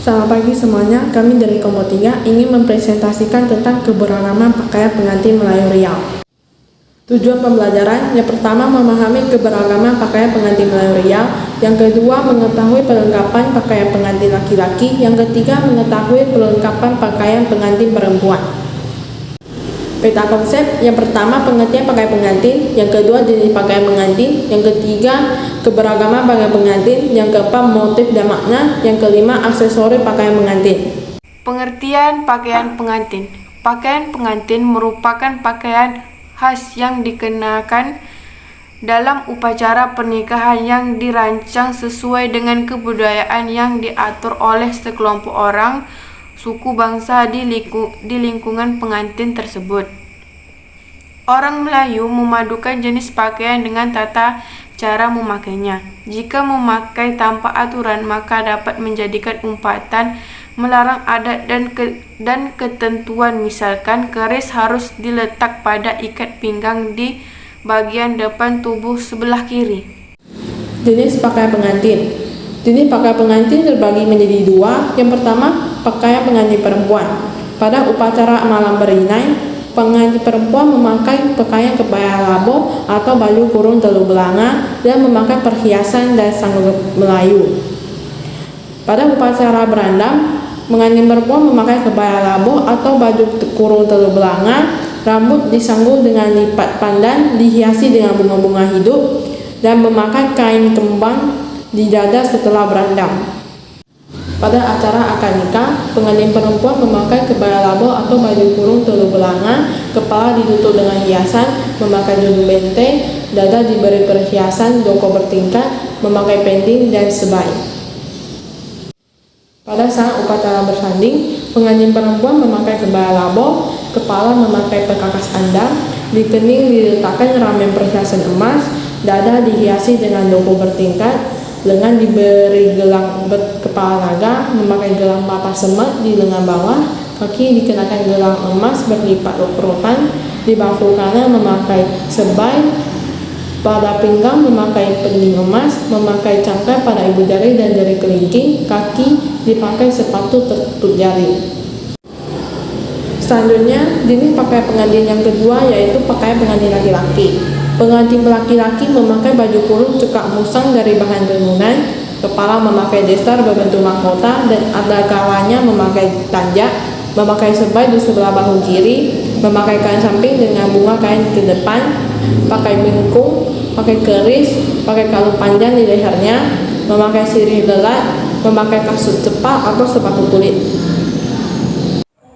Selamat pagi semuanya, kami dari kelompok 3 ingin mempresentasikan tentang keberagaman pakaian pengantin Melayu Riau. Tujuan pembelajaran, yang pertama memahami keberagaman pakaian pengantin Melayu Riau, yang kedua mengetahui perlengkapan pakaian pengantin laki-laki, yang ketiga mengetahui perlengkapan pakaian pengantin perempuan. Peta konsep, yang pertama pengertian pakaian pengantin, yang kedua jenis pakaian pengantin, yang ketiga keberagaman pakaian pengantin, yang keempat motif dan makna, yang kelima aksesori pakaian pengantin. Pengertian pakaian pengantin. Pakaian pengantin merupakan pakaian khas yang dikenakan dalam upacara pernikahan yang dirancang sesuai dengan kebudayaan yang diatur oleh sekelompok orang, suku bangsa di lingkungan pengantin tersebut. Orang Melayu memadukan jenis pakaian dengan tata cara memakainya. Jika memakai tanpa aturan, maka dapat menjadikan umpatan melarang adat dan ketentuan. Misalkan, keris harus diletak pada ikat pinggang di bagian depan tubuh sebelah kiri. Jenis pakaian pengantin. Jenis pakaian pengantin terbagi menjadi dua. Yang pertama, pakaian pengantin perempuan. Pada upacara malam berinai, pengantin perempuan memakai pakaian kebaya labo atau baju kurung telu belanga dan memakai perhiasan dan sanggul Melayu. Pada upacara berandam, pengantin perempuan memakai kebaya labo atau baju kurung telu belanga, rambut disanggul dengan lipat pandan dihiasi dengan bunga-bunga hidup, dan memakai kain kembang di dada setelah berandam. Pada acara akad nikah, pengantin perempuan memakai kebaya labo atau baju kurung telu belanga, kepala ditutup dengan hiasan, memakai duduk benteng, dada diberi perhiasan doko bertingkat, memakai penting dan sebai. Pada saat upacara bersanding, pengantin perempuan memakai kebaya labo, kepala memakai perkakas andam, di kening diletakkan ramen perhiasan emas, dada dihiasi dengan doko bertingkat, lengan diberi gelang kepala naga, memakai gelang mata semet di lengan bawah, kaki dikenakan gelang emas berlipat rotan, di bahu kanan memakai sebai, pada pinggang memakai pending emas, memakai cangkir pada ibu jari dan jari kelingking, kaki dipakai sepatu tertutup jari. Selanjutnya, jenis pakaian pengantin yang kedua yaitu pakaian pengantin laki-laki. Pengantin laki-laki memakai baju kurung cekak musang dari bahan tenunan, kepala memakai destar berbentuk mahkota dan ada kalanya memakai tanjak, memakai sebai di sebelah bahu kiri, memakai kain samping dengan bunga kain ke depan, pakai bengkung, pakai keris, pakai kalung panjang di lehernya, memakai sirih lelat, memakai kasut cepak atau sepatu kulit.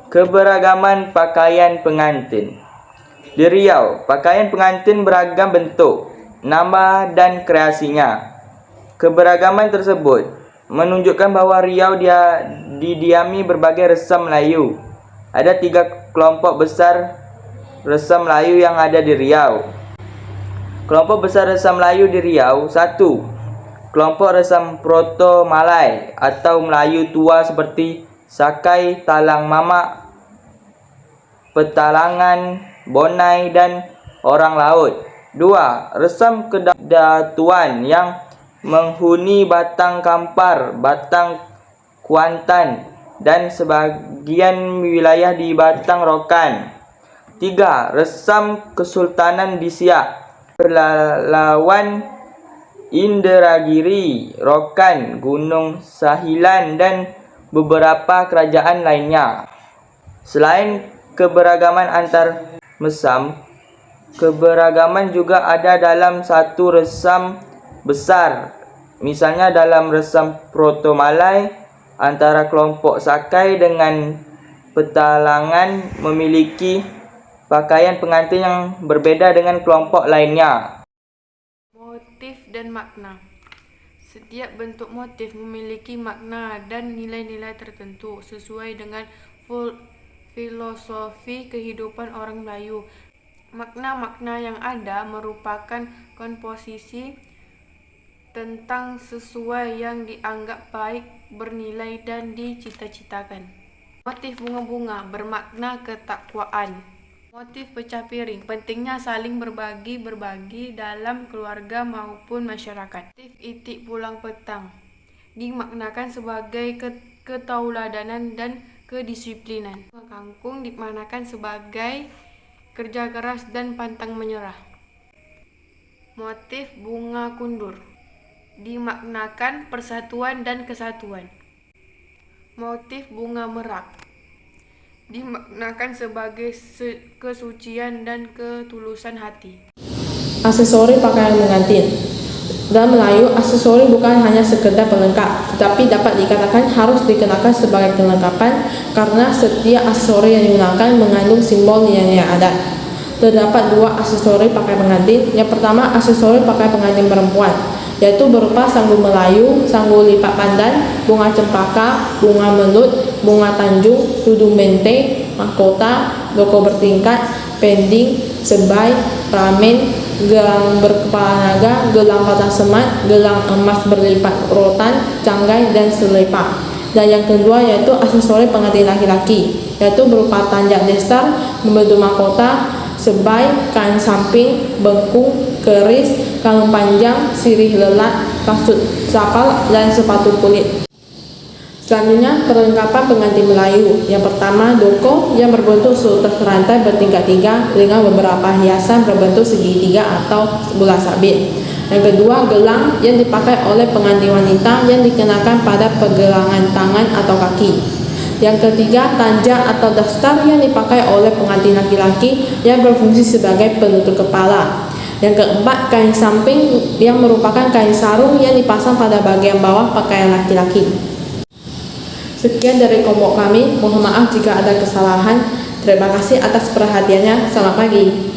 Keberagaman pakaian pengantin. Di Riau, pakaian pengantin beragam bentuk, nama dan kreasinya. Keberagaman tersebut menunjukkan bahwa Riau didiami berbagai resam Melayu. Ada 3 kelompok besar resam Melayu yang ada di Riau. Kelompok besar resam Melayu di Riau: 1. Kelompok resam Proto Malay atau Melayu tua seperti Sakai, Talang Mamak, Petalangan, Bonai, dan orang laut. 2. Resam Kedatuan yang menghuni Batang Kampar, Batang Kuantan, dan sebagian wilayah di Batang Rokan. 3. Resam Kesultanan di Siak, Pelalawan, Inderagiri, Rokan, Gunung Sahilan, dan beberapa kerajaan lainnya. Selain keberagaman antar mesam, keberagaman juga ada dalam satu resam besar. Misalnya dalam resam Proto Malay, antara kelompok Sakai dengan Petalangan memiliki pakaian pengantin yang berbeda dengan kelompok lainnya. Motif dan makna. Setiap bentuk motif memiliki makna dan nilai-nilai tertentu sesuai dengan filosofi kehidupan orang Melayu. Makna-makna yang ada merupakan komposisi tentang sesuai yang dianggap baik, bernilai, dan dicita-citakan. Motif bunga-bunga bermakna ketakwaan. Motif pecah piring, pentingnya saling berbagi dalam keluarga maupun masyarakat. Motif itik pulang petang dimaknakan sebagai ketauladanan dan kedisiplinan. Bunga kangkung dimaknakan sebagai kerja keras dan pantang menyerah. Motif bunga kundur dimaknakan persatuan dan kesatuan. Motif bunga merak dimaknakan sebagai kesucian dan ketulusan hati. Aksesori pakaian pengantin. Dalam Melayu, aksesori bukan hanya sekedar pelengkap, tetapi dapat dikatakan harus dikenakan sebagai kelengkapan karena setiap aksesori yang digunakan mengandung simbol nilai-nilai adat. Terdapat dua aksesori pakaian pengantin. Yang pertama, aksesori pakaian pengantin perempuan, yaitu berupa sanggul Melayu, sanggul lipat pandan, bunga cempaka, bunga melut, bunga tanjung, tudung bente, mahkota, loko bertingkat, pending, sebai, ramen, gelang berkepala naga, gelang patah semat, gelang emas berlipat rotan, canggai, dan selepa. Dan yang kedua yaitu aksesori pengantin laki-laki, yaitu berupa tanjak destar, membentuk mahkota, sebai, kain samping, bengkung, keris, kalung panjang, sirih lelat, kasut sapal, dan sepatu kulit. Selanjutnya, perlengkapan pengantin Melayu. Yang pertama, doko yang berbentuk seutas rantai bertingkat-tingkat dengan beberapa hiasan berbentuk segitiga atau bola sabit. Yang kedua, gelang yang dipakai oleh pengantin wanita yang dikenakan pada pergelangan tangan atau kaki. Yang ketiga, tanjak atau dastar yang dipakai oleh pengantin laki-laki yang berfungsi sebagai penutup kepala. Yang keempat, kain samping yang merupakan kain sarung yang dipasang pada bagian bawah pakaian laki-laki. Sekian dari kelompok kami, mohon maaf jika ada kesalahan. Terima kasih atas perhatiannya. Selamat pagi.